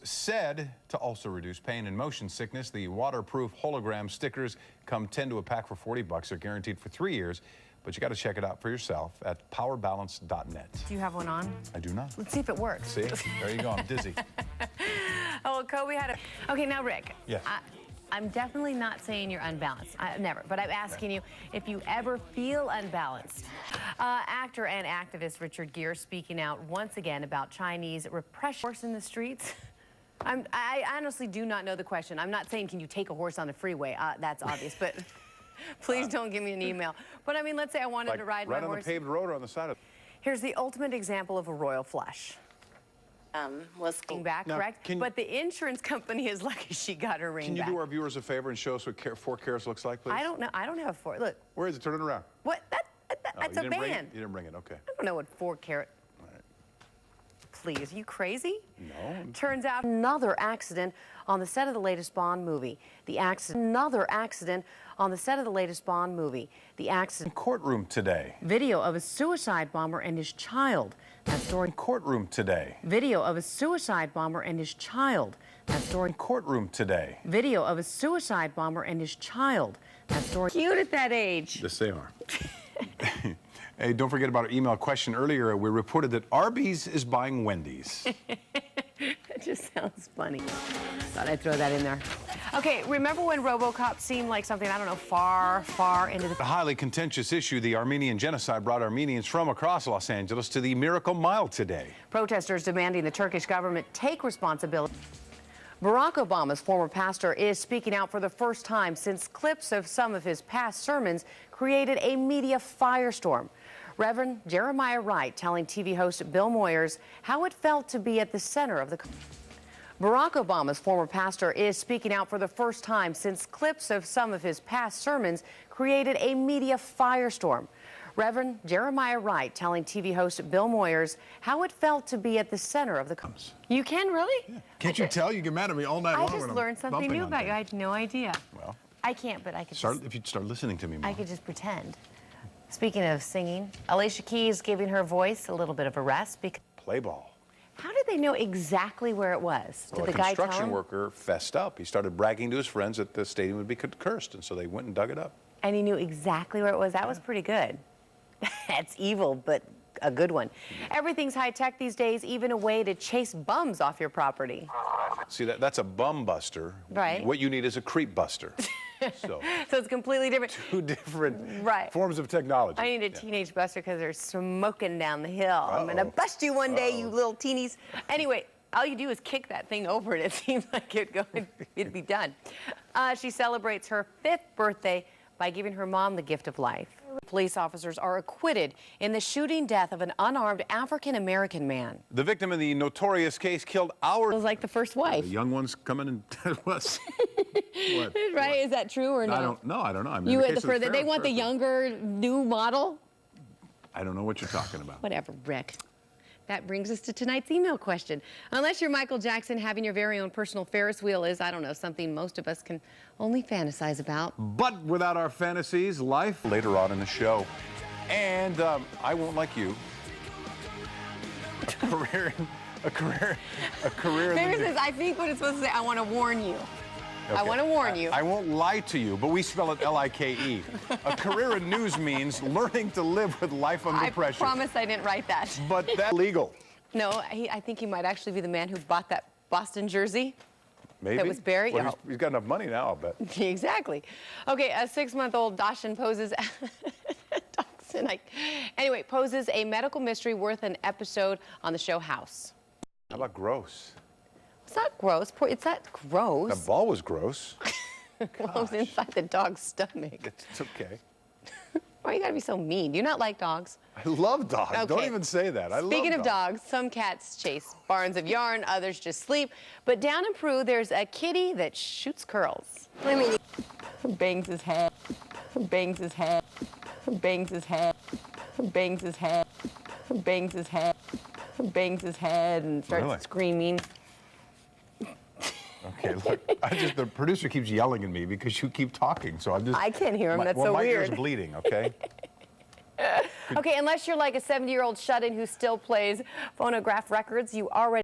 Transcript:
Said to also reduce pain and motion sickness. The waterproof hologram stickers come 10 to a pack for $40. They're guaranteed for 3 years, but you got to check it out for yourself at powerbalance.net. Do you have one on? I do not. Let's see if it works. See? There you go. I'm dizzy. Oh, well, Kobe had a... Okay, now, Rick. Yes. I'm definitely not saying you're unbalanced. Never. But I'm asking you if you ever feel unbalanced. Actor and activist Richard Gere speaking out once again about Chinese repression in the streets. I honestly do not know the question. I'm not saying, can you take a horse on the freeway? That's obvious, but please don't give me an email. But I mean, let's say I wanted to ride my horse. Right on the paved road or on the side of it? Here's the ultimate example of a royal flush. Was back, now, correct? But the insurance company is lucky she got her ring back. Can you do our viewers a favor and show us what 4 carats looks like, please? I don't know. I don't have 4. Look. Where is it? Turn it around. What? That's a band. You didn't bring it. Okay. I don't know what 4 carat. Please, are you crazy? No. Turns out another accident on the set of the latest Bond movie. Another accident on the set of the latest Bond movie. The accident. Courtroom today. Video of a suicide bomber and his child. That story. Courtroom today. Video of a suicide bomber and his child. That story. Courtroom today. Video of a suicide bomber and his child. That story. Cute at that age. Yes, they are. Hey, don't forget about our email question earlier. We reported that Arby's is buying Wendy's. That just sounds funny. Thought I'd throw that in there. Okay, remember when RoboCop seemed like something, I don't know, far, far into the... A highly contentious issue, the Armenian genocide brought Armenians from across Los Angeles to the Miracle Mile today. Protesters demanding the Turkish government take responsibility. Barack Obama's former pastor is speaking out for the first time since clips of some of his past sermons created a media firestorm. Reverend Jeremiah Wright telling TV host Bill Moyers how it felt to be at the center of the... Barack Obama's former pastor is speaking out for the first time since clips of some of his past sermons created a media firestorm. Reverend Jeremiah Wright telling TV host Bill Moyers how it felt to be at the center of the... You can, really? Yeah. Can't you tell? You get mad at me all night long. I just learned something new about you. I had no idea. Well, I can't, but I could if you'd start listening to me more. I could just pretend. Speaking of singing, Alicia Keys giving her voice a little bit of a rest because... Play ball. How did they know exactly where it was? Did the guy tell him? A construction worker fessed up. He started bragging to his friends that the stadium would be cursed, and so they went and dug it up. And he knew exactly where it was? That was pretty good. That's evil, but a good one. Everything's high-tech these days, even a way to chase bums off your property. See, that's a bum buster. Right. What you need is a creep buster. So it's completely different. 2 different forms of technology. I need a teenage buster because they're smoking down the hill. I'm going to bust you one day, you little teenies. Anyway, all you do is kick that thing over and it seems like it'd be done. She celebrates her 5th birthday by giving her mom the gift of life. Police officers are acquitted in the shooting death of an unarmed African-American man. The victim in the notorious case killed hours... It was like the first wife. The young ones coming and... What? Right? What? Is that true or not? I don't know. I mean, they want the younger, new model? I don't know what you're talking about. Whatever, Rick. That brings us to tonight's email question. Unless you're Michael Jackson, having your very own personal Ferris wheel is, I don't know, something most of us can only fantasize about. But without our fantasies, life later on in the show. And I won't like you. A career. Ferris says, I think what it's supposed to say, I want to warn you. Okay. I want to warn you. I won't lie to you, but we spell it L-I-K-E. A career in news means learning to live with life under pressure. I promise I didn't write that. But that's legal. No, I think he might actually be the man who bought that Boston jersey. Maybe. That was buried. Well, he's got enough money now, I'll bet. Exactly. Okay, a 6-month-old Dachshund poses... Anyway, poses a medical mystery worth an episode on the show House. How about gross? It's not gross. It's not gross. That ball was gross. Well, it was inside the dog's stomach. It's okay. Why you gotta be so mean? Do you not like dogs? I love dogs. Okay. Don't even say that. Speaking of dogs, some cats chase barns of yarn, others just sleep. But down in Peru, there's a kitty that shoots curls. Bangs his head, bangs his head, bangs his head, bangs his head, bangs his head, bangs his head, and starts screaming. Okay, look, the producer keeps yelling at me because you keep talking, so I can't hear him, that's so weird. My ear's bleeding, okay? Okay, unless you're like a 70-year-old shut-in who still plays phonograph records, you already...